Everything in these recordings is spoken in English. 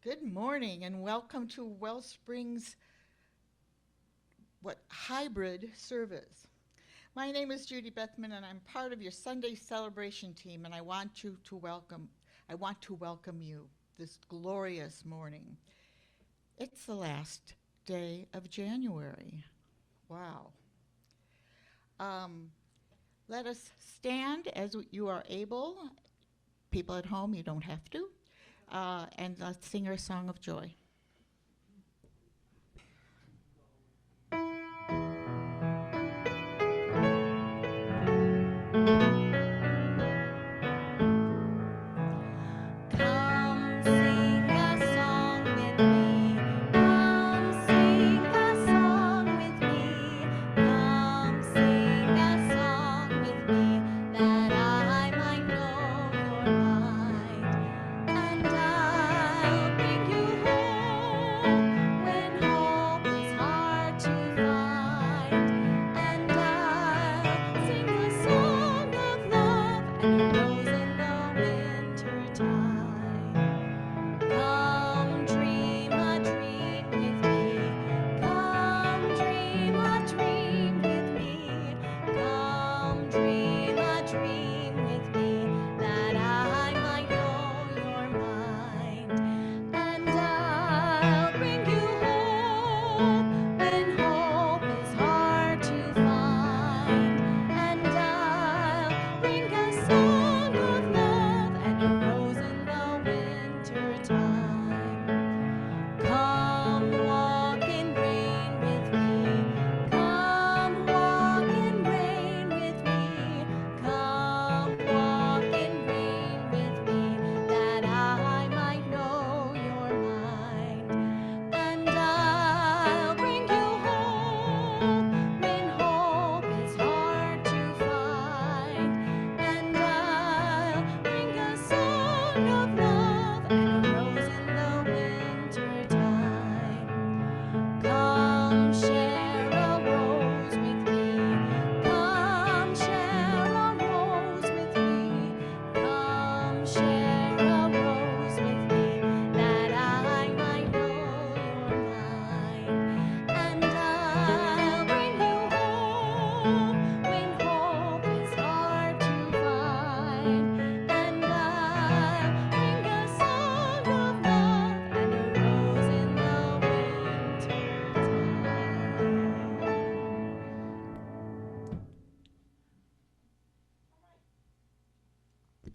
Good morning and welcome to Wellspring's hybrid service. My name is Judy Bethman and I'm part of your Sunday celebration team, and I want to welcome you this glorious morning. It's the last day of January. Wow. Let us stand as you are able. People at home, you don't have to. And let's sing our song of joy.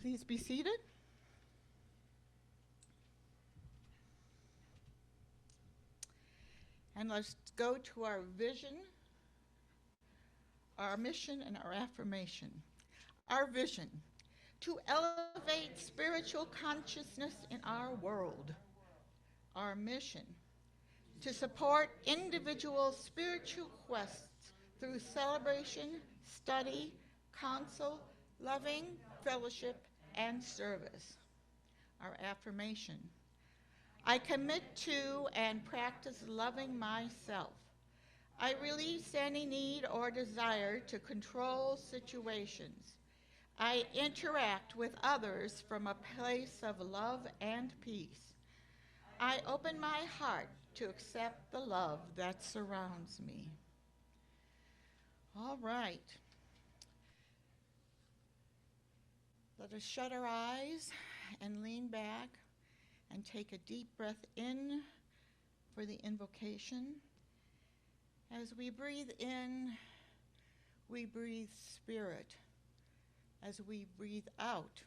Please be seated. And let's go to our vision, our mission, and our affirmation. Our vision: to elevate spiritual consciousness in our world. Our mission: to support individual spiritual quests through celebration, study, counsel, loving, fellowship, and service. Our affirmation: I commit to and practice loving myself. I release any need or desire to control situations. I interact with others from a place of love and peace. I open my heart to accept the love that surrounds me. All right. Let us shut our eyes and lean back and take a deep breath in for the invocation. As we breathe in, we breathe spirit. As we breathe out,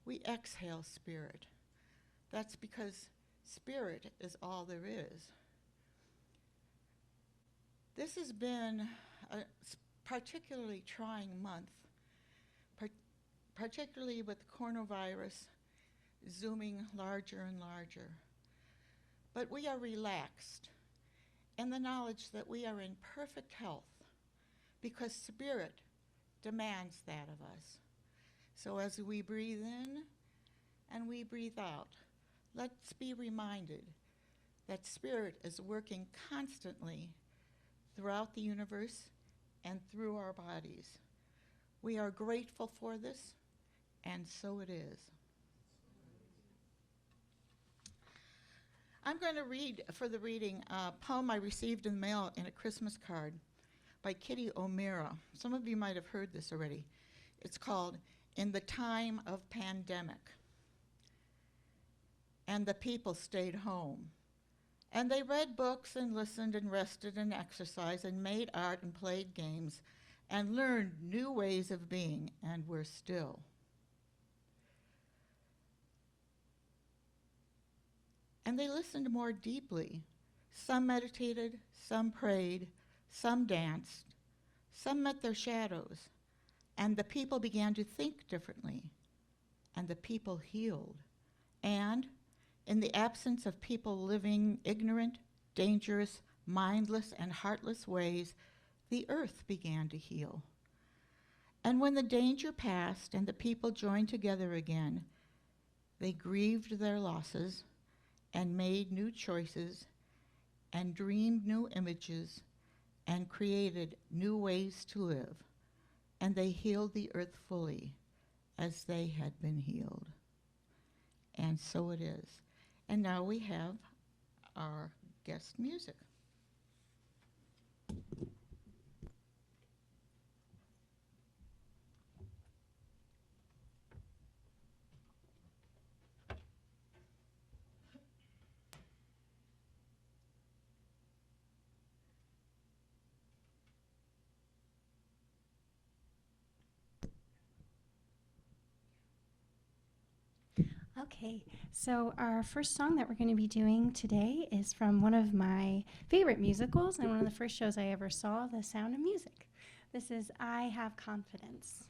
we exhale spirit. That's because spirit is all there is. This has been a particularly trying month, particularly with coronavirus zooming larger and larger. But we are relaxed in the knowledge that we are in perfect health because spirit demands that of us. So as we breathe in and we breathe out, let's be reminded that spirit is working constantly throughout the universe and through our bodies. We are grateful for this, and so it is. I'm going to read for the reading a poem I received in the mail in a Christmas card by Kitty O'Meara. Some of you might have heard this already. It's called In the Time of Pandemic. And the people stayed home. And they read books and listened and rested and exercised and made art and played games and learned new ways of being and were still. And they listened more deeply. Some meditated, some prayed, some danced, some met their shadows, and the people began to think differently, and the people healed. And in the absence of people living ignorant, dangerous, mindless, and heartless ways, the earth began to heal. And when the danger passed and the people joined together again, they grieved their losses and made new choices and dreamed new images and created new ways to live. And they healed the earth fully as they had been healed. And so it is. And now we have our guest music. Okay, so our first song that we're going to be doing today is from one of my favorite musicals and one of the first shows I ever saw, The Sound of Music. This is I Have Confidence.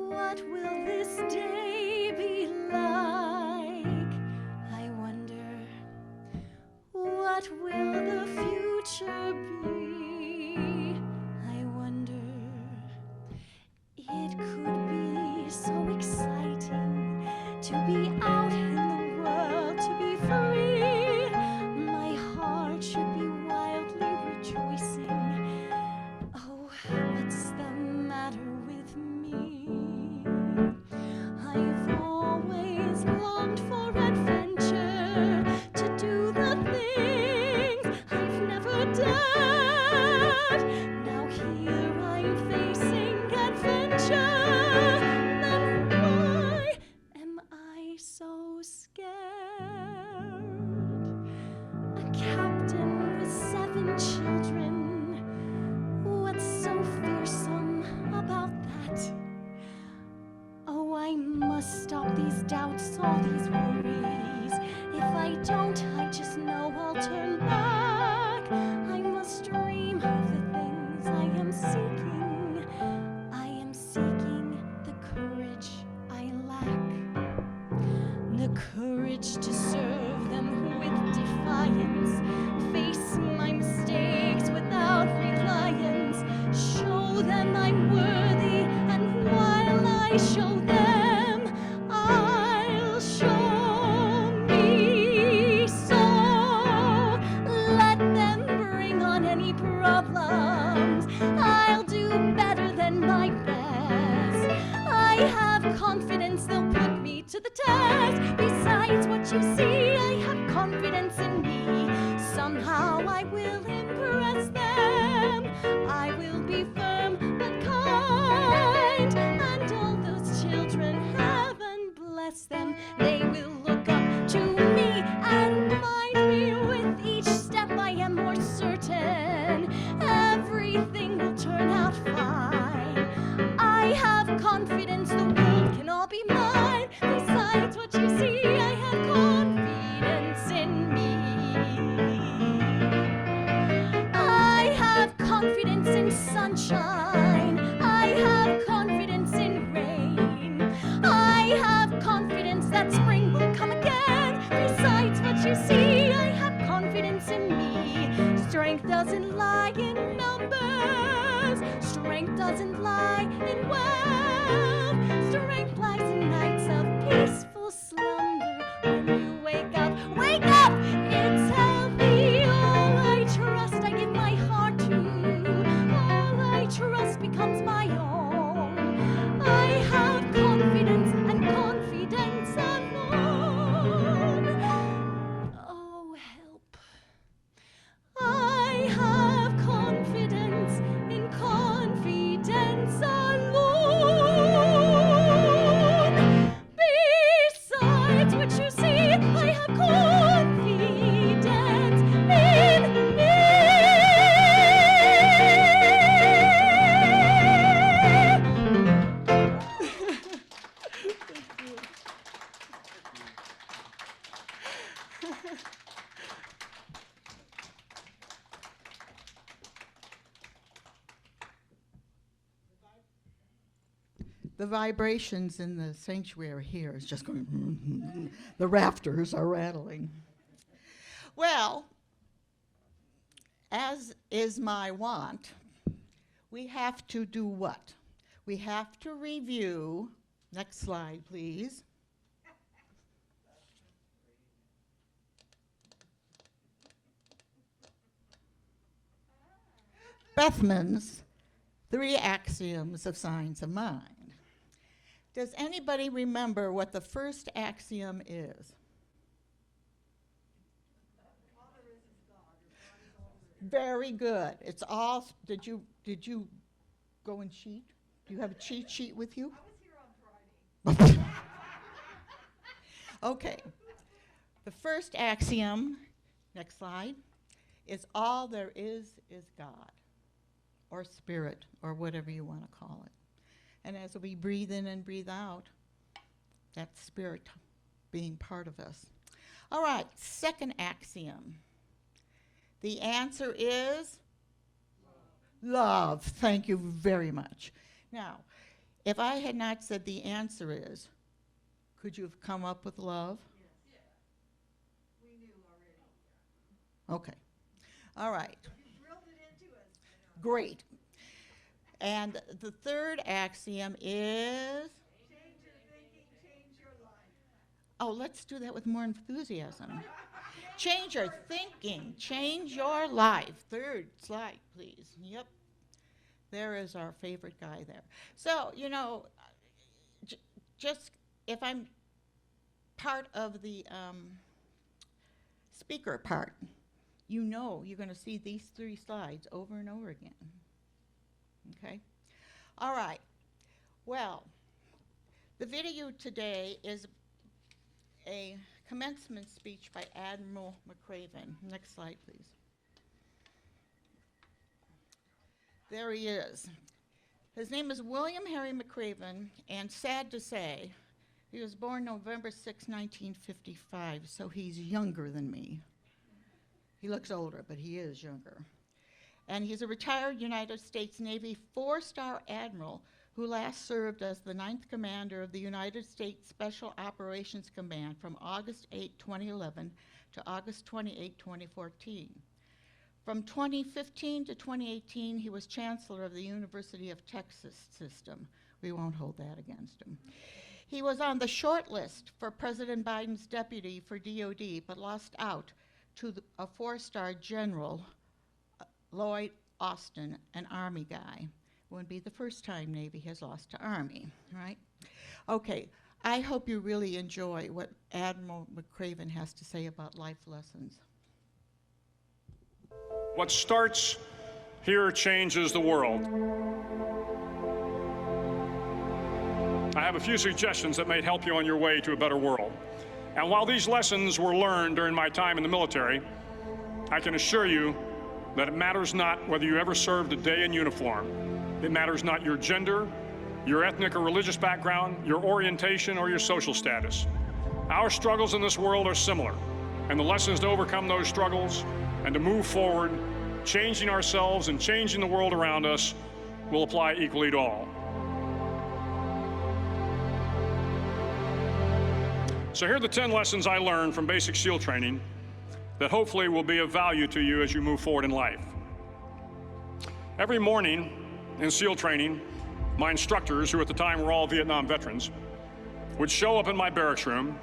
What will this day be like? I wonder. What will the future be? I wonder. It could be so exciting to be out in the world, to be free. My heart should be wildly rejoicing. Oh, what's the matter with me? I've always longed for adventure, to do the things I've never done. Now here I'm facing adventure. Then why am I so scared? A captain with 7 children. What's so fearsome about that? Oh, I must stop these doubts, all these worries. If I don't, I just know I'll turn back. I must dream of the things I am seeking. I am seeking the courage I lack. The courage to serve them with defiance. Face my mistakes without reliance. Show them I'm worthy, and while I show them, I'll show me so. Let them bring on any problems. I'll do better than my best. I have confidence they'll put me to the test. Besides what you see, I have confidence in me. Somehow I will impress them. I will be firm but kind. And all those children, heaven bless them, they will look up to me and mind me. With each step I am more certain everything will turn out fine. I have confidence the world can all be mine. Besides what you see, I have confidence in me. I have confidence in sunshine. I have confidence in rain. I have confidence that spring will come again. Besides what you see, I have confidence in me. Strength doesn't lie in numbers. Strength doesn't lie in wealth. Strength lies in nights of peaceful slumber. When you wake up, it's healthy. All I trust, I give my heart to. All I trust becomes my own. I have confidence and confidence alone. The vibrations in the sanctuary here is just going, the rafters are rattling. Well, as is my wont, we have to do what? We have to review. Next slide, please. Bethman's 3 axioms of signs of mind. Does anybody remember what the first axiom is? Very good. It's all. Did you go and cheat? Do you have a cheat sheet with you? I was here on Friday. Okay. The first axiom, next slide, is all there is God, or spirit, or whatever you want to call it. And as we breathe in and breathe out, that's spirit being part of us. All right, second axiom. The answer is love. Thank you very much. Now, if I had not said the answer is, could you have come up with love? Yes. Yeah. We knew already. Okay. All right. You drilled it into us. Great. And the third axiom is, Change your thinking, change your life. oh, let's do that with more enthusiasm. Change your thinking, change your life. Third slide, please. Yep. There is our favorite guy there. So, you know, just if I'm part of the speaker part, you know you're going to see these 3 slides over and over again. Okay? All right. Well, the video today is a commencement speech by Admiral McRaven. Next slide, please. There he is. His name is William Harry McRaven, and sad to say, he was born November 6, 1955, so he's younger than me. He looks older, but he is younger. And he's a retired United States Navy 4-star admiral who last served as the 9th commander of the United States Special Operations Command from August 8, 2011 to August 28, 2014. From 2015 to 2018, he was chancellor of the University of Texas system. We won't hold that against him. He was on the short list for President Biden's deputy for DOD, but lost out to a 4-star general, Lloyd Austin, an Army guy. Wouldn't be the first time Navy has lost to Army, right? Okay, I hope you really enjoy what Admiral McRaven has to say about life lessons. What starts here changes the world. I have a few suggestions that may help you on your way to a better world. And while these lessons were learned during my time in the military, I can assure you that it matters not whether you ever served a day in uniform. It matters not your gender, your ethnic or religious background, your orientation, or your social status. Our struggles in this world are similar, and the lessons to overcome those struggles and to move forward, changing ourselves and changing the world around us, will apply equally to all. So here are the 10 lessons I learned from basic SEAL training that hopefully will be of value to you as you move forward in life. Every morning in SEAL training, my instructors, who at the time were all Vietnam veterans, would show up in my barracks room,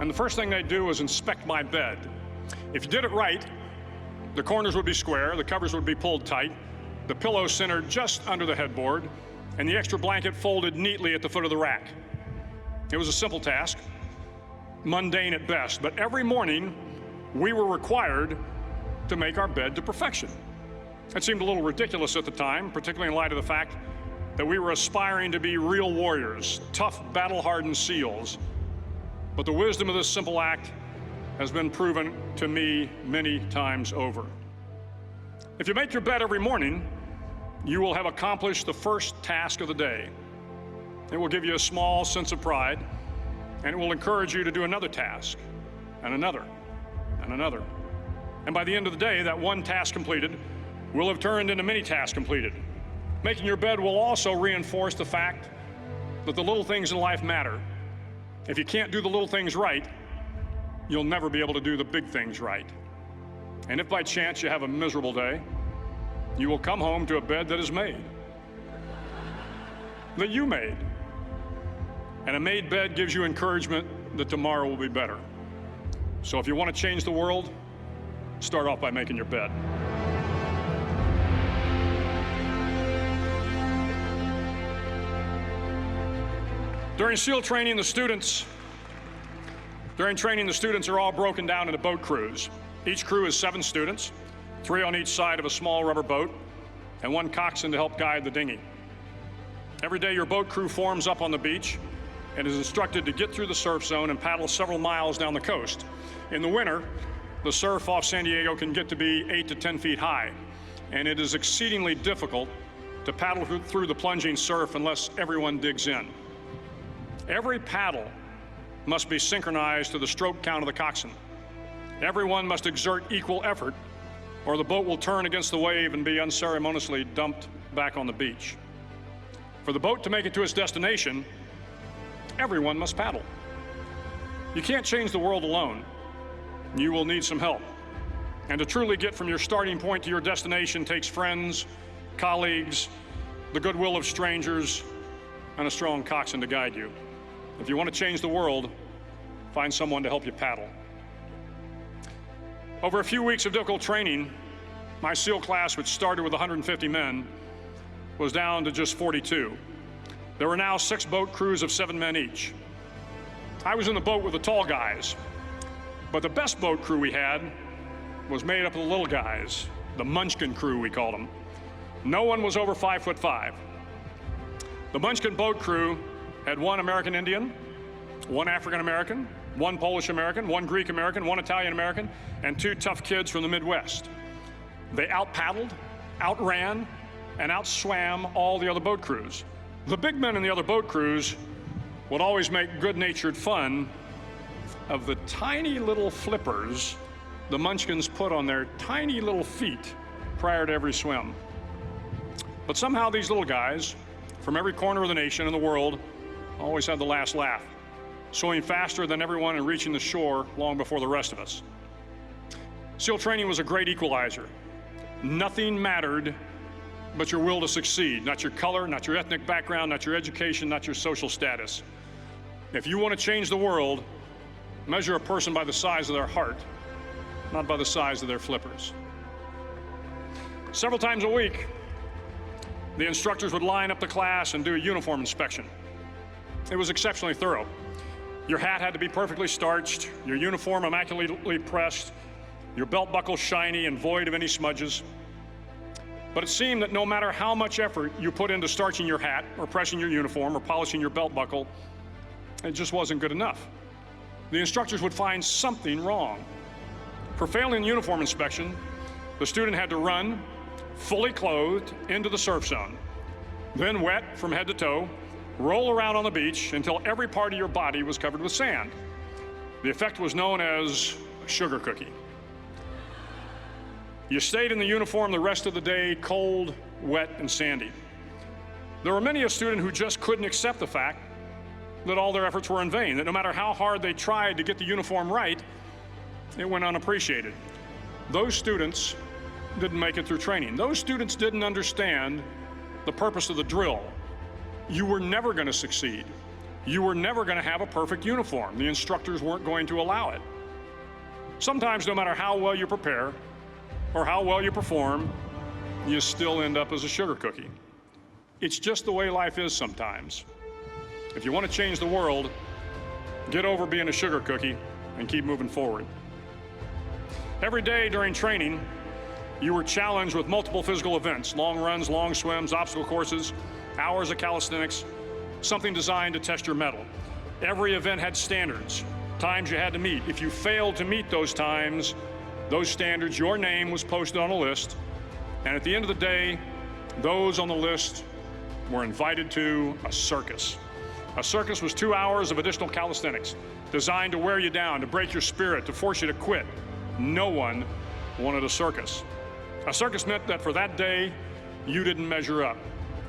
and the first thing they'd do was inspect my bed. If you did it right, the corners would be square, the covers would be pulled tight, the pillow centered just under the headboard, and the extra blanket folded neatly at the foot of the rack. It was a simple task, mundane at best, but every morning we were required to make our bed to perfection. It seemed a little ridiculous at the time, particularly in light of the fact that we were aspiring to be real warriors, tough, battle-hardened SEALs. But the wisdom of this simple act has been proven to me many times over. If you make your bed every morning, you will have accomplished the first task of the day. It will give you a small sense of pride, and it will encourage you to do another task, and another, and another. And by the end of the day, that one task completed will have turned into many tasks completed. Making your bed will also reinforce the fact that the little things in life matter. If you can't do the little things right, you'll never be able to do the big things right. And if by chance you have a miserable day, you will come home to a bed that is made, that you made. And a made bed gives you encouragement that tomorrow will be better. So if you want to change the world, start off by making your bed. During SEAL training, the students are all broken down into boat crews. Each crew is 7 students, 3 on each side of a small rubber boat, and 1 coxswain to help guide the dinghy. Every day, your boat crew forms up on the beach and is instructed to get through the surf zone and paddle several miles down the coast. In the winter, the surf off San Diego can get to be 8 to 10 feet high, and it is exceedingly difficult to paddle through the plunging surf unless everyone digs in. Every paddle must be synchronized to the stroke count of the coxswain. Everyone must exert equal effort, or the boat will turn against the wave and be unceremoniously dumped back on the beach. For the boat to make it to its destination, everyone must paddle. You can't change the world alone. You will need some help. And to truly get from your starting point to your destination takes friends, colleagues, the goodwill of strangers, and a strong coxswain to guide you. If you want to change the world, find someone to help you paddle. Over a few weeks of difficult training, my SEAL class, which started with 150 men, was down to just 42. There were now 6 boat crews of 7 men each. I was in the boat with the tall guys, but the best boat crew we had was made up of the little guys, the Munchkin crew, we called them. No one was over 5'5". The Munchkin boat crew had 1 American Indian, 1 African American, 1 Polish American, 1 Greek American, 1 Italian American, and 2 tough kids from the Midwest. They out-paddled, outran, and outswam all the other boat crews. The big men in the other boat crews would always make good-natured fun of the tiny little flippers the Munchkins put on their tiny little feet prior to every swim. But somehow these little guys from every corner of the nation and the world always had the last laugh, swimming faster than everyone and reaching the shore long before the rest of us. SEAL training was a great equalizer. Nothing mattered but your will to succeed, not your color, not your ethnic background, not your education, not your social status. If you want to change the world, measure a person by the size of their heart, not by the size of their flippers. Several times a week, the instructors would line up the class and do a uniform inspection. It was exceptionally thorough. Your hat had to be perfectly starched, your uniform immaculately pressed, your belt buckle shiny and void of any smudges. But it seemed that no matter how much effort you put into starching your hat or pressing your uniform or polishing your belt buckle, it just wasn't good enough. The instructors would find something wrong. For failing the uniform inspection, the student had to run, fully clothed, into the surf zone, then wet from head to toe, roll around on the beach until every part of your body was covered with sand. The effect was known as a sugar cookie. You stayed in the uniform the rest of the day, cold, wet, and sandy. There were many a student who just couldn't accept the fact that all their efforts were in vain, that no matter how hard they tried to get the uniform right, it went unappreciated. Those students didn't make it through training. Those students didn't understand the purpose of the drill. You were never going to succeed. You were never going to have a perfect uniform. The instructors weren't going to allow it. Sometimes, no matter how well you prepare or how well you perform, you still end up as a sugar cookie. It's just the way life is sometimes. If you want to change the world, get over being a sugar cookie and keep moving forward. Every day during training, you were challenged with multiple physical events: long runs, long swims, obstacle courses, hours of calisthenics, something designed to test your mettle. Every event had standards, times you had to meet. If you failed to meet those times, those standards, your name was posted on a list, and at the end of the day, those on the list were invited to a circus. A circus was 2 hours of additional calisthenics, designed to wear you down, to break your spirit, to force you to quit. No one wanted a circus. A circus meant that for that day, you didn't measure up.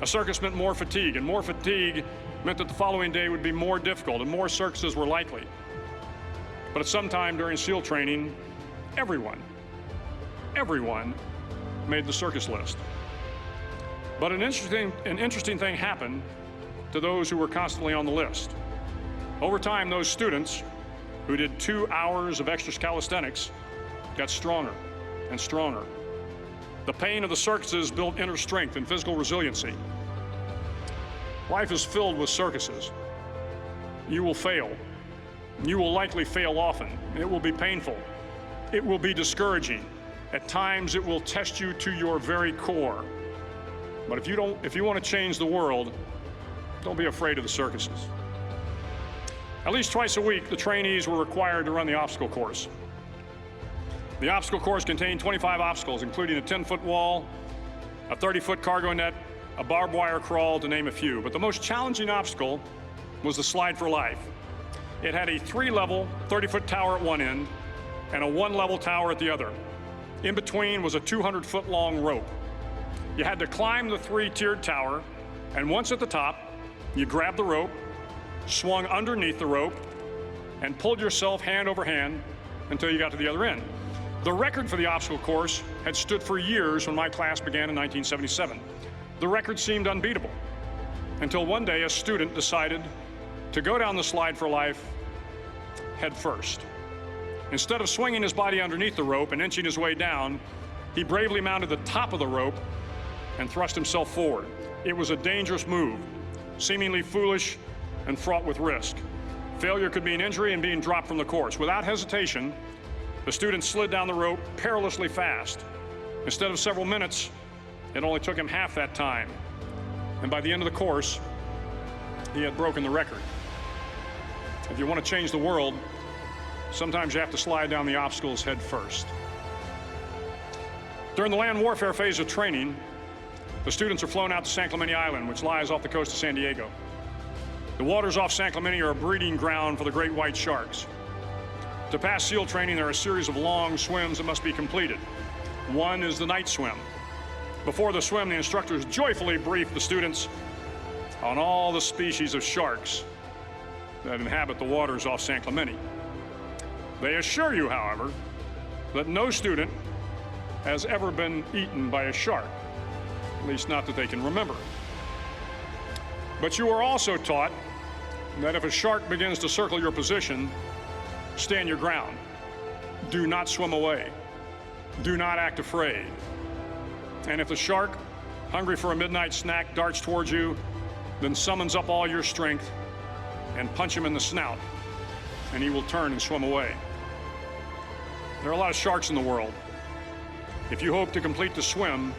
A circus meant more fatigue, and more fatigue meant that the following day would be more difficult and more circuses were likely. But at some time during SEAL training, everyone made the circus list. But an interesting thing happened to those who were constantly on the list. Over time, those students who did 2 hours of extra calisthenics got stronger and stronger. The pain of the circuses built inner strength and physical resiliency. Life is filled with circuses. You will fail. You will likely fail often. It will be painful. It will be discouraging. At times, it will test you to your very core. But if you want to change the world, don't be afraid of the circuses. At least twice a week, the trainees were required to run the obstacle course. The obstacle course contained 25 obstacles, including a 10-foot wall, a 30-foot cargo net, a barbed wire crawl, to name a few. But the most challenging obstacle was the slide for life. It had a 3-level, 30-foot tower at one end and a 1-level tower at the other. In between was a 200-foot-long rope. You had to climb the 3-tiered tower, and once at the top, you grabbed the rope, swung underneath the rope, and pulled yourself hand over hand until you got to the other end. The record for the obstacle course had stood for years when my class began in 1977. The record seemed unbeatable until one day a student decided to go down the slide for life head first. Instead of swinging his body underneath the rope and inching his way down, he bravely mounted the top of the rope and thrust himself forward. It was a dangerous move, seemingly foolish and fraught with risk. Failure could mean injury and being dropped from the course. Without hesitation, the student slid down the rope perilously fast. Instead of several minutes, it only took him half that time. And by the end of the course, he had broken the record. If you want to change the world, sometimes you have to slide down the obstacles head first. During the land warfare phase of training, the students are flown out to San Clemente Island, which lies off the coast of San Diego. The waters off San Clemente are a breeding ground for the great white sharks. To pass SEAL training, there are a series of long swims that must be completed. One is the night swim. Before the swim, the instructors joyfully brief the students on all the species of sharks that inhabit the waters off San Clemente. They assure you, however, that no student has ever been eaten by a shark, at least not that they can remember. But you are also taught that if a shark begins to circle your position, stand your ground. Do not swim away. Do not act afraid. And if the shark, hungry for a midnight snack, darts towards you, then summons up all your strength and punch him in the snout, and he will turn and swim away. There are a lot of sharks in the world. If you hope to complete the swim,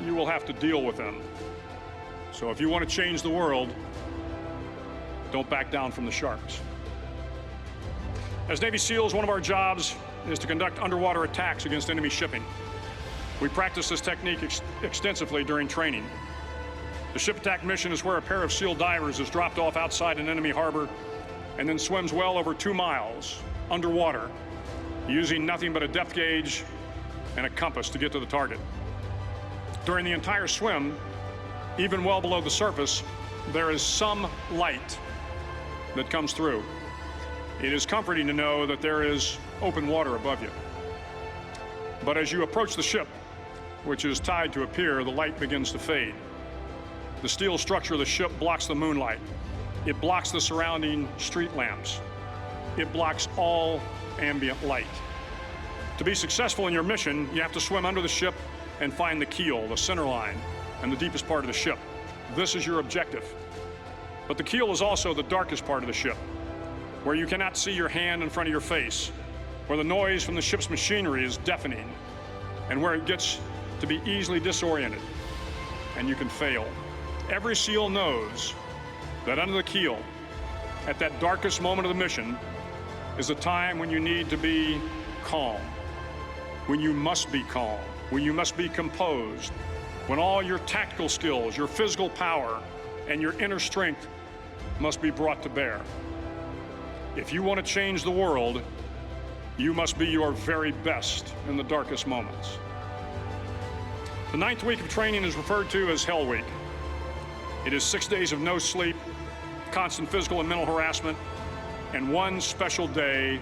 you will have to deal with them. So if you want to change the world, don't back down from the sharks. As Navy SEALs, one of our jobs is to conduct underwater attacks against enemy shipping. We practice this technique extensively during training. The ship attack mission is where a pair of SEAL divers is dropped off outside an enemy harbor and then swims well over 2 miles underwater, using nothing but a depth gauge and a compass to get to the target. During the entire swim, even well below the surface, there is some light that comes through. It is comforting to know that there is open water above you. But as you approach the ship, which is tied to a pier, the light begins to fade. The steel structure of the ship blocks the moonlight. It blocks the surrounding street lamps. It blocks all ambient light. To be successful in your mission, you have to swim under the ship and find the keel, the center line, and the deepest part of the ship. This is your objective. But the keel is also the darkest part of the ship, where you cannot see your hand in front of your face, where the noise from the ship's machinery is deafening, and where it gets to be easily disoriented, and you can fail. Every SEAL knows that under the keel, at that darkest moment of the mission, is a time when you need to be calm, when you must be calm, when you must be composed, when all your tactical skills, your physical power, and your inner strength must be brought to bear. If you want to change the world, you must be your very best in the darkest moments. The 9th week of training is referred to as Hell Week. It is 6 days of no sleep constant physical and mental harassment, and one special day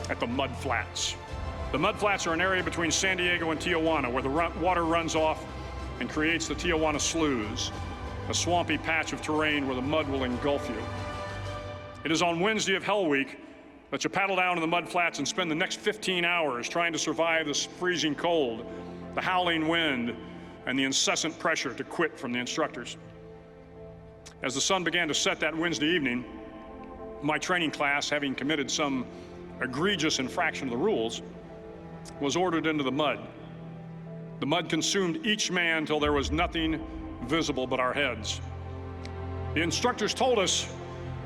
at the Mud Flats. The Mud Flats are an area between San Diego and Tijuana where the water runs off and creates the Tijuana Sloughs, a swampy patch of terrain where the mud will engulf you. It is on Wednesday of Hell Week that you paddle down to the Mud Flats and spend the next 15 hours trying to survive this freezing cold, the howling wind, and the incessant pressure to quit from the instructors. As the sun began to set that Wednesday evening, my training class, having committed some egregious infraction of the rules, was ordered into the mud. The mud consumed each man till there was nothing visible but our heads. The instructors told us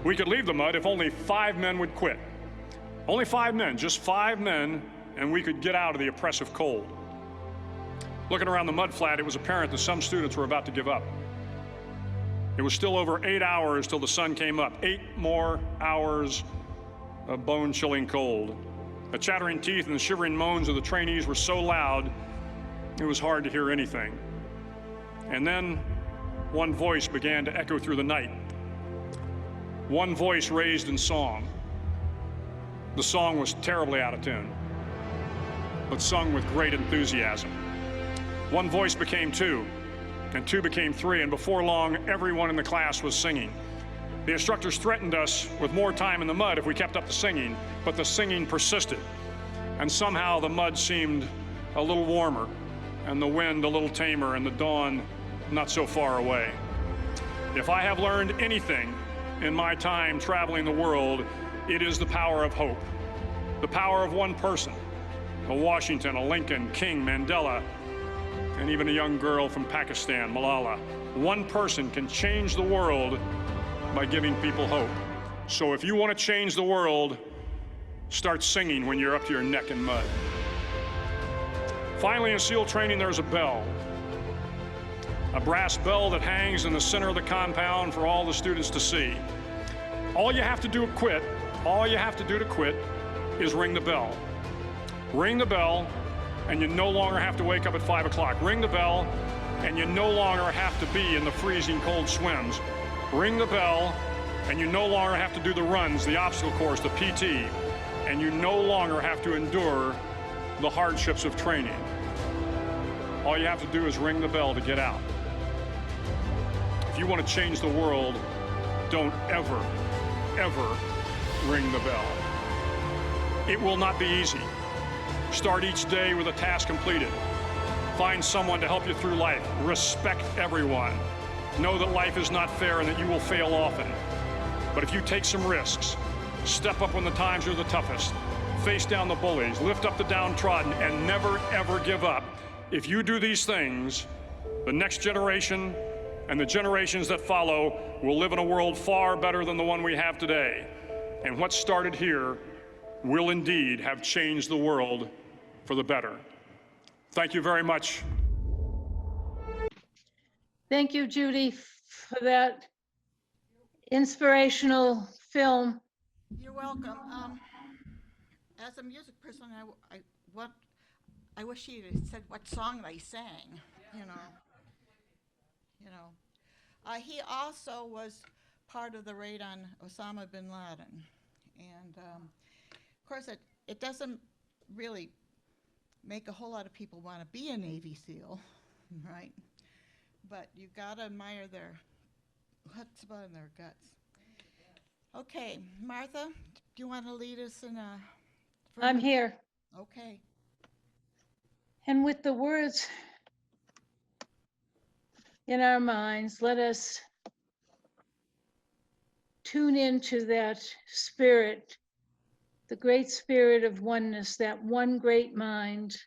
we could leave the mud if only 5 men would quit. Only 5 men, just 5 men, and we could get out of the oppressive cold. Looking around the mud flat, it was apparent that some students were about to give up. It was still over 8 hours till the sun came up. 8 more hours of bone-chilling cold. The chattering teeth and the shivering moans of the trainees were so loud, it was hard to hear anything. And then one voice began to echo through the night. One voice raised in song. The song was terribly out of tune, but sung with great enthusiasm. One voice became 2, and 2 became 3, and before long, everyone in the class was singing. The instructors threatened us with more time in the mud if we kept up the singing, but the singing persisted. And somehow the mud seemed a little warmer, and the wind a little tamer, and the dawn not so far away. If I have learned anything in my time traveling the world, it is the power of hope. The power of one person, a Washington, a Lincoln, King, Mandela, and even a young girl from Pakistan, Malala. One person can change the world by giving people hope. So if you want to change the world, start singing when you're up to your neck in mud. Finally, in SEAL training, there's a bell. A brass bell that hangs in the center of the compound for all the students to see. All you have to do to quit, is ring the bell. Ring the bell, and you no longer have to wake up at 5 o'clock. Ring the bell, and you no longer have to be in the freezing cold swims. Ring the bell, and you no longer have to do the runs, the obstacle course, the PT, and you no longer have to endure the hardships of training. All you have to do is ring the bell to get out. If you want to change the world, don't ever, ever ring the bell. It will not be easy. Start each day with a task completed. Find someone to help you through life. Respect everyone. Know that life is not fair and that you will fail often. But if you take some risks, step up when the times are the toughest, face down the bullies, lift up the downtrodden, and never, ever give up. If you do these things, the next generation and the generations that follow will live in a world far better than the one we have today. And what started here will indeed have changed the world for the better. Thank you very much. Thank you, Judy, for that inspirational film. You're welcome. As a music person, I wish he had said what song they sang. You know. He also was part of the raid on Osama bin Laden, and of course, it doesn't really make a whole lot of people want to be a Navy SEAL, right? But you gotta admire their what's about in their guts. Okay, Martha, do you want to lead us in a? I'm here. Okay. And with the words in our minds, let us tune into that spirit, the great spirit of oneness, that one great mind.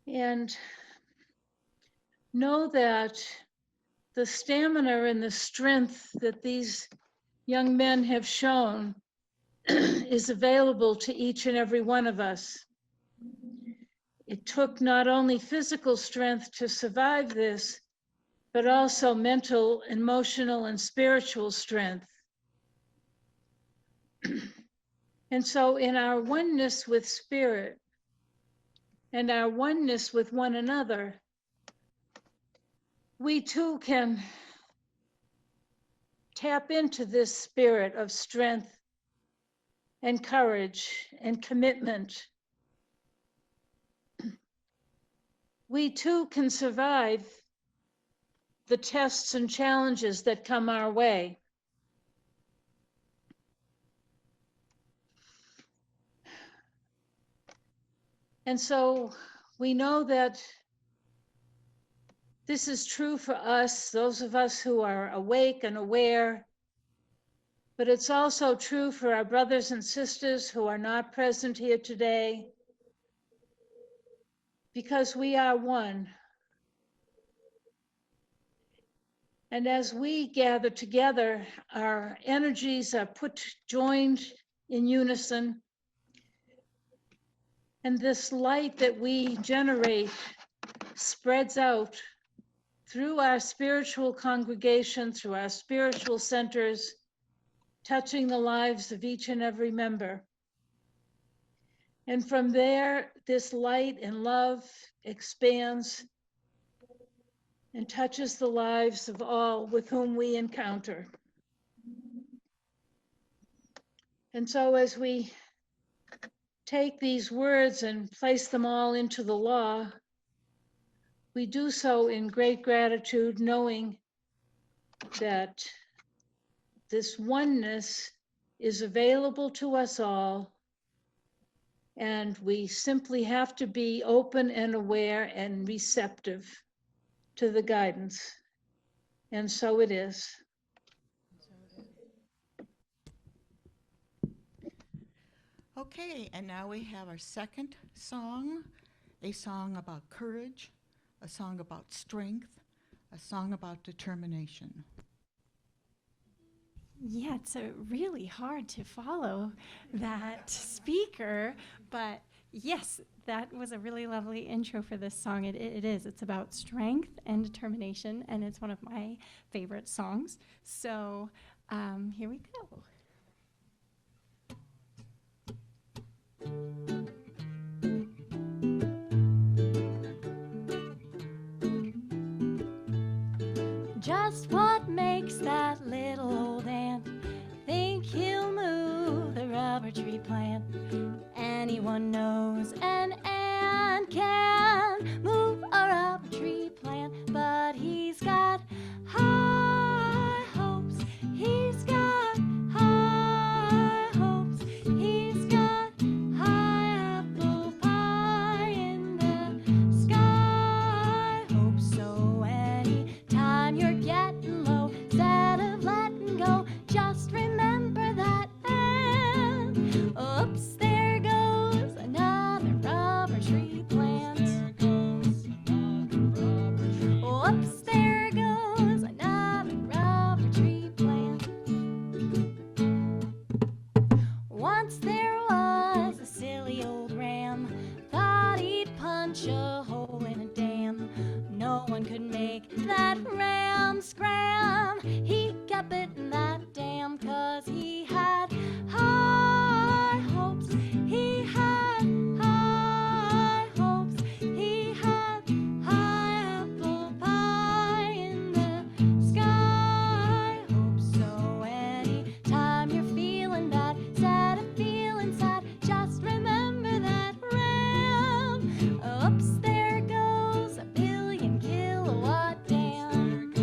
And know that the stamina and the strength that these young men have shown is available to each and every one of us. It took not only physical strength to survive this, but also mental, emotional, and spiritual strength. And so in our oneness with spirit and our oneness with one another, we too can tap into this spirit of strength and courage and commitment. We too can survive the tests and challenges that come our way. And so we know that this is true for us, those of us who are awake and aware, but it's also true for our brothers and sisters who are not present here today, because we are one. And as we gather together, our energies are joined in unison. And this light that we generate spreads out through our spiritual congregation, through our spiritual centers, touching the lives of each and every member. And from there, this light and love expands and touches the lives of all with whom we encounter. And so as we take these words and place them all into the law, we do so in great gratitude, knowing that this oneness is available to us all, and we simply have to be open and aware and receptive to the guidance. And so it is. Okay, and now we have our second song, a song about courage, a song about strength, a song about determination. Yeah, it's really hard to follow that speaker, but yes, that was a really lovely intro for this song. It is. It's about strength and determination, and it's one of my favorite songs. So here we go. Just what makes that little old ant think he'll move the rubber tree plant? Anyone knows an ant can move a rubber tree plant, but he's got high hopes. He's got high hopes. He's got high apple pie in the sky. Hope so anytime you're getting low, instead of letting go, just remember that and oops, there goes another rubber tree plant. Oops, there goes another rubber tree plant. Once there was a silly old ram, thought he'd punch a hole in a dam. No one could make that ram scram. He kept biting that dam 'cause he had high hopes. He had high hopes. He had high apple pie in the sky. Hope so anytime you're feeling bad, instead of feeling sad, just remember that ram. Oops, there goes a billion kilowatt dam.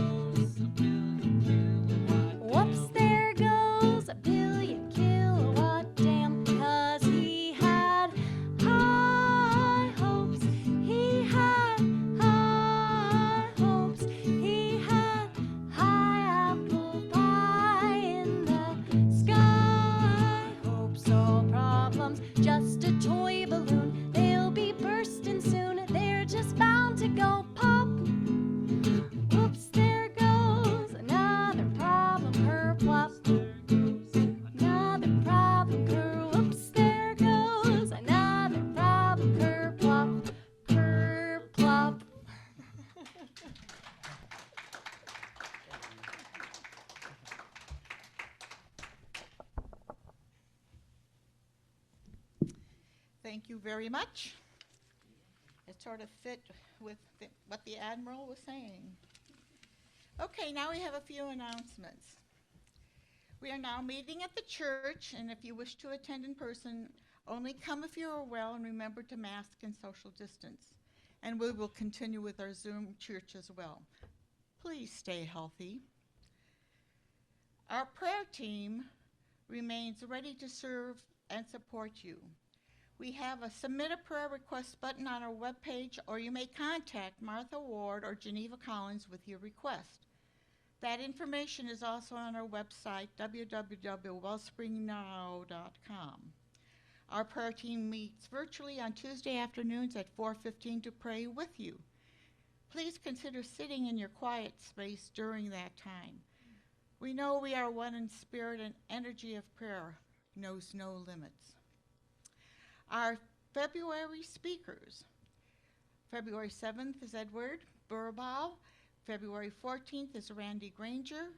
Whoops, there goes a billion kilowatt dam. 'Cause he had high hopes. He had high hopes. He had high apple pie in the sky. Hopes all problems just a toy balloon. They'll be bursting soon. They're just bound to go pop. Whoops, there goes another problem, kerplop. Another problem, whoops, there goes another problem, kerplop, kerplop. Thank you very much. It sort of fit with what the Admiral was saying. Okay, now we have a few announcements. We are now meeting at the church, and if you wish to attend in person, only come if you are well and remember to mask and social distance. And we will continue with our Zoom church as well. Please stay healthy. Our prayer team remains ready to serve and support you. We have a Submit a Prayer Request button on our webpage, or you may contact Martha Ward or Geneva Collins with your request. That information is also on our website, www.wellspringnow.com. Our prayer team meets virtually on Tuesday afternoons at 4:15 to pray with you. Please consider sitting in your quiet space during that time. We know we are one in spirit, and energy of prayer knows no limits. Our February speakers. February 7th is Edward Burbaugh. February 14th is Randy Granger.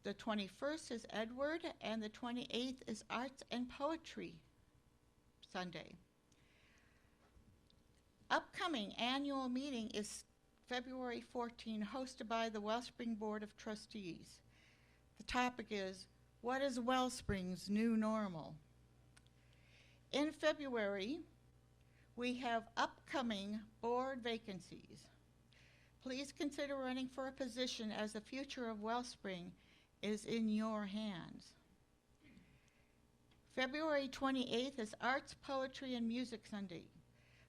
The 21st is Edward, and the 28th is Arts and Poetry Sunday. Upcoming annual meeting is February 14, hosted by the Wellspring Board of Trustees. The topic is, what is Wellspring's new normal? In February, we have upcoming board vacancies. Please consider running for a position, as the future of Wellspring is in your hands. February 28th is Arts, Poetry, and Music Sunday.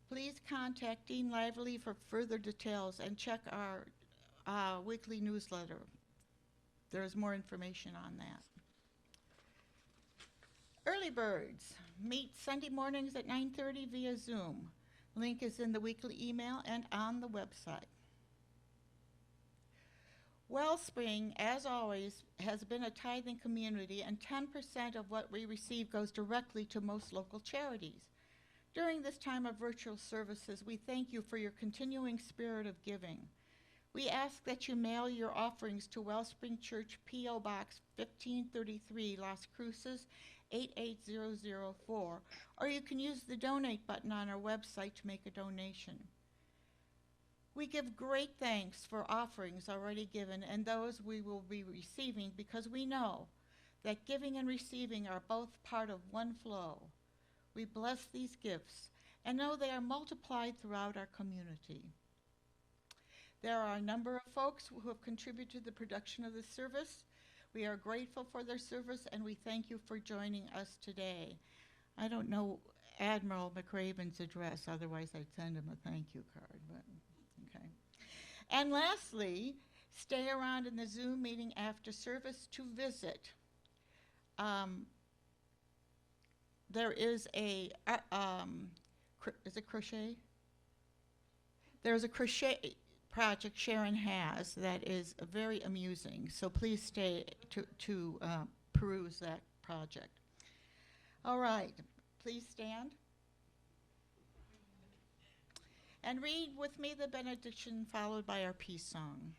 Please contact Dean Lively for further details and check our weekly newsletter. There's more information on that. Early birds meet Sunday mornings at 9:30 via Zoom. Link is in the weekly email and on the website. Wellspring, as always, has been a tithing community, and 10% of what we receive goes directly to most local charities. During this time of virtual services, we thank you for your continuing spirit of giving. We ask that you mail your offerings to Wellspring Church, P.O. Box 1533, Las Cruces, 88004, or you can use the donate button on our website to make a donation. We give great thanks for offerings already given and those we will be receiving, because we know that giving and receiving are both part of one flow. We bless these gifts and know they are multiplied throughout our community. There are a number of folks who have contributed to the production of this service. We are grateful for their service, and we thank you for joining us today. I don't know Admiral McRaven's address, otherwise I'd send him a thank you card, but okay. And lastly, stay around in the Zoom meeting after service to visit. There is a, is it crochet? There's a crochet project Sharon has that is very amusing, so please stay to peruse that project. All right, please stand. And read with me the benediction, followed by our peace song.